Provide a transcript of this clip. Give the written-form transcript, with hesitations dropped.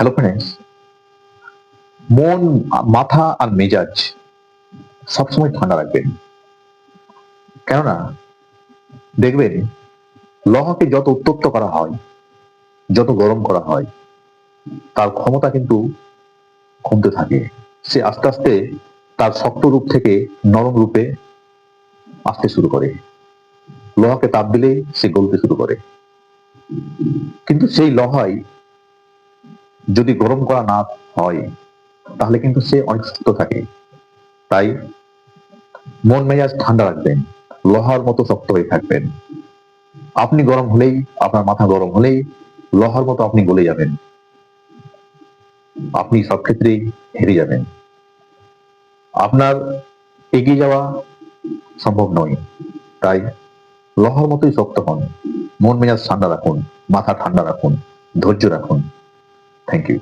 Hello friends, মন, মাথা আর মেজাজ সবসময় ঠান্ডা রাখবেন। কেননা দেখবেন, লোহাকে যত উত্তপ্ত করা হয়, যত গরম করা হয়, তার ক্ষমতা কিন্তু কমতে থাকে। সে আস্তে আস্তে তার শক্ত রূপ থেকে নরম রূপে আসতে শুরু করে। লোহাকে তাপ দিলেই সে গলতে শুরু করে। কিন্তু সেই লোহাই যদি গরম করা না হয়, তাহলে কিন্তু সে অনেক শক্ত থাকে। তাই মন মেজাজ ঠান্ডা রাখবেন, লোহার মতো শক্ত হয়ে থাকবেন। আপনি গরম হলেই, আপনার মাথা গরম হলেই লোহার মতো আপনি গলে যাবেন। আপনি সব ক্ষেত্রেই হেরে যাবেন। আপনার এগিয়ে যাওয়া সম্ভব নয়। তাই লোহার মতোই শক্ত হন, মন মেজাজ ঠান্ডা রাখুন, মাথা ঠান্ডা রাখুন, ধৈর্য রাখুন। Thank you.